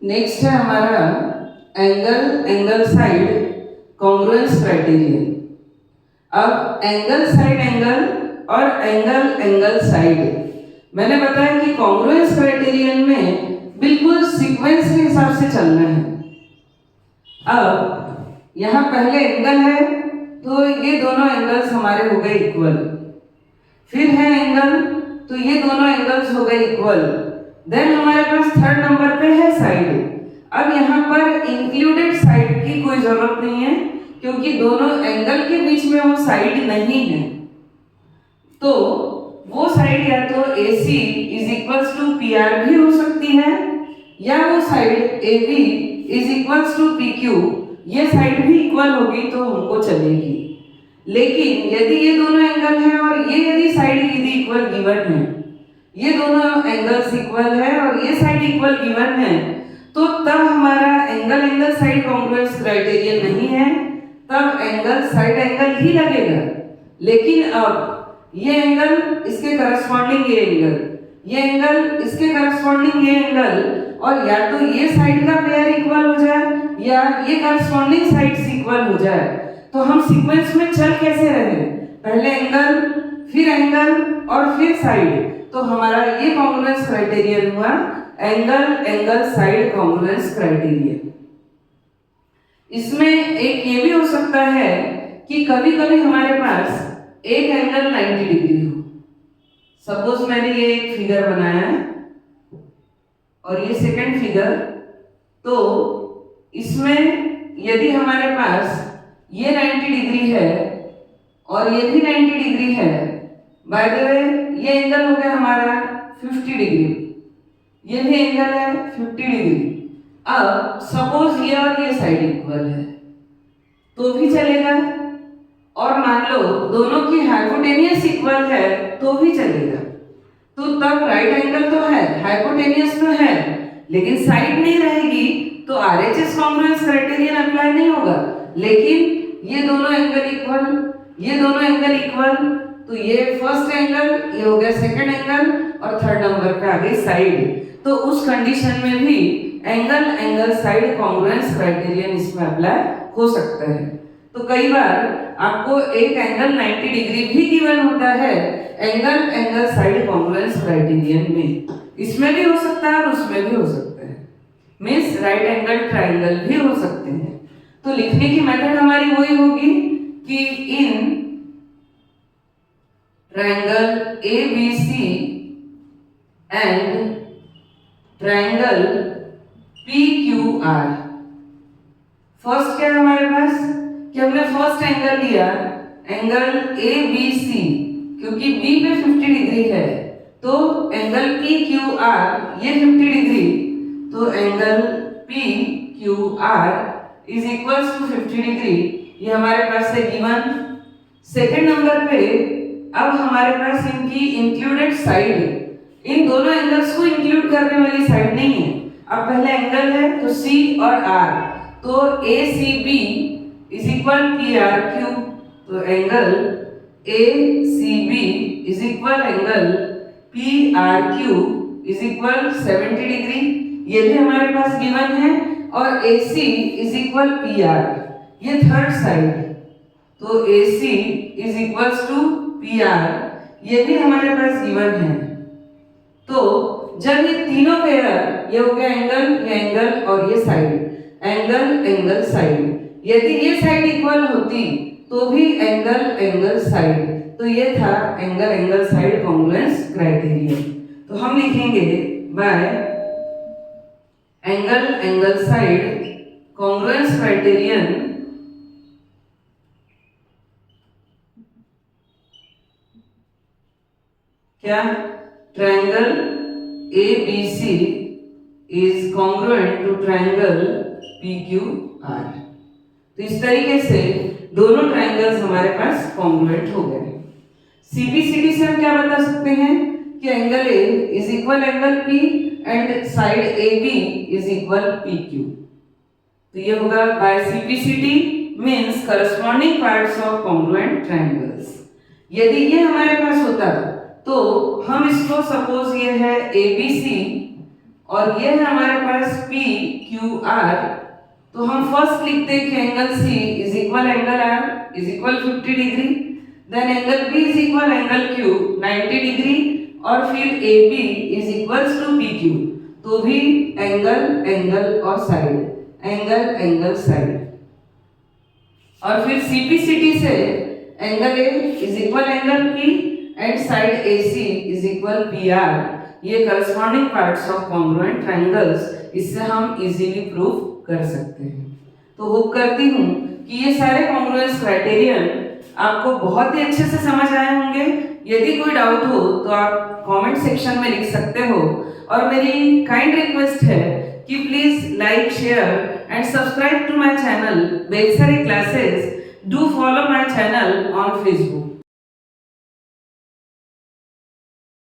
Next है हमारा angle side congruence criterion. अब एंगल साइड एंगल और एंगल साइड, मैंने बताया कि कॉन्ग्रुएंस क्राइटेरियन में बिल्कुल सीक्वेंस के हिसाब से चलना है। अब यहाँ पहले एंगल है तो ये दोनों एंगल्स हमारे हो गए इक्वल, फिर है एंगल तो ये दोनों एंगल्स हो गए इक्वल, देन हमारे पास थर्ड नंबर पे है साइड। अब यहाँ पर इंक्लूडेड साइड की कोई जरूरत नहीं है क्योंकि दोनों एंगल के बीच में वो साइड नहीं है, तो वो साइड या तो AC is equals to PR भी हो सकती है या वो side AB is equals to PQ, ये साइड भी इक्वल होगी तो हमको चलेगी। लेकिन यदि ये दोनों एंगल हैं और ये यदि साइड यदि इक्वल गिवन है, ये दोनों एंगल्स इक्वल है और ये साइड इक्वल गिवन है, तो तब हमारा एंगल साइड कॉन्ग्रुएंस क्राइटेरियन नहीं है, तब एंगल साइड एंगल ही लगेगा। लेकिन अब ये एंगल इसके करस्पॉन्डिंग ये एंगल, ये एंगल इसके करस्पॉन्डिंग ये एंगल, और या तो ये साइड का पेयर इक्वल हो जाए या ये करस्पॉन्डिंग साइड्स इक्वल हो जाए, तो हम सीक्वेंस में चल कैसे रहे, पहले एंगल फिर एंगल और फिर साइड, तो हमारा ये कॉन्ग्रुएंस क्राइटेरियन हुआ एंगल साइड कॉन्ग्रुएंस क्राइटेरियन। इसमें एक ये भी हो सकता है कि कभी कभी हमारे पास एक एंगल 90 डिग्री हो। सपोज मैंने ये एक फिगर बनाया है और ये सेकंड फिगर, तो इसमें यदि हमारे पास ये 90 डिग्री है और ये भी 90 डिग्री है, बाय द वे ये एंगल हो गया हमारा 50 डिग्री, ये भी एंगल है 50 डिग्री। अब सपोज ये और ये साइड इक्वल है तो भी चलेगा, और मान लो दोनों की हाइपोटेनियस इक्वल है तो भी चलेगा। तो तब राइट एंगल तो है, हाइपोटेनियस तो है, लेकिन साइड नहीं रहेगी तो RHS कॉन्ग्रुएंस क्राइटेरियन अप्लाई नहीं होगा। लेकिन ये दोनों एंगल इक्वल, ये दोनों एंगल इक्वल, तो ये फर्स्ट एंगल, ये हो गया सेकंड एंगल और थर्ड नंबर पे आ गई साइड, तो उस कंडीशन में भी एंगल साइड कॉन्ग्रुएंस क्राइटेरियन इसमें अप्लाई हो सकता है। तो कई बार आपको एक एंगल 90 डिग्री भी गिवन होता है एंगल साइड कॉन्ग्रुएंस क्राइटेरियन में, इसमें भी हो सकता है और उसमें भी हो सकता है, मींस राइट एंगल ट्रायंगल भी हो सकते हैं। तो लिखने की मेथड हमारी वही होगी कि in triangle ABC and triangle PQR, first क्या है हमारे पास कि हमने फर्स्ट एंगल लिया एंगल ABC, क्योंकि B पे 50 डिग्री है तो एंगल PQR ये 50 डिग्री, तो angle PQR is equals to 50 degree, ये हमारे पास है गिवन। सेकंड नंबर पे अब हमारे पास इनकी इंक्लूडेड साइड, इन दोनों एंगल्स को इंक्लूड करने वाली साइड नहीं है। अब पहले एंगल है तो C और R, तो ACB इज इक्वल PRQ, तो angle ACB is equal angle PRQ is equal 70 degree, ये भी हमारे पास गिवन है, और AC इज इक्वल PR, ये थर्ड साइड, तो AC is equals to PR, ये भी हमारे पास गिवन है। तो जब ये तीनों पेयर, ये हो गया एंगल, ये एंगल और ये साइड, एंगल साइड, यदि ये साइड इक्वल होती तो भी एंगल साइड, तो ये था एंगल साइड कॉन्ग्रुएंस क्राइटेरियन। तो हम लिखेंगे by angle side congruence criterion क्या, triangle ABC is congruent to triangle PQR। तो इस तरीके से दोनों ट्रायंगल्स हमारे पास कॉन्ग्रुएंट हो गए। CBCD से हम क्या बता सकते हैं कि angle A is equal angle P and side AB is equal PQ। तो ये होगा by CBCD means corresponding parts of congruent triangles. यदि ये हमारे पास होता तो हम इसको सपोज ये है ABC और ये है हमारे पास पी क्यू आर। तो हम फर्स्ट लिखते हैं कि angle C is equal angle R is equal 50 degree, then angle B is equal angle Q 90 degree, और फिर A B is equals to P Q. तो भी एंगल एंगल और साइड, एंगल एंगल साइड। और फिर सीपीसीटी से angle A is equal angle P and side AC is equal P R. ये corresponding parts of congruent triangles, इससे हम easily prove कर सकते हैं। तो होप करती हूँ कि ये सारे कॉन्ग्रुएंस क्राइटेरियन आपको बहुत ही अच्छे से समझ आए होंगे। यदि कोई डाउट हो तो आप कमेंट सेक्शन में लिख सकते हो, और मेरी काइंड रिक्वेस्ट है कि please like, share and subscribe to my channel Belsari classes. Do follow my channel on Facebook.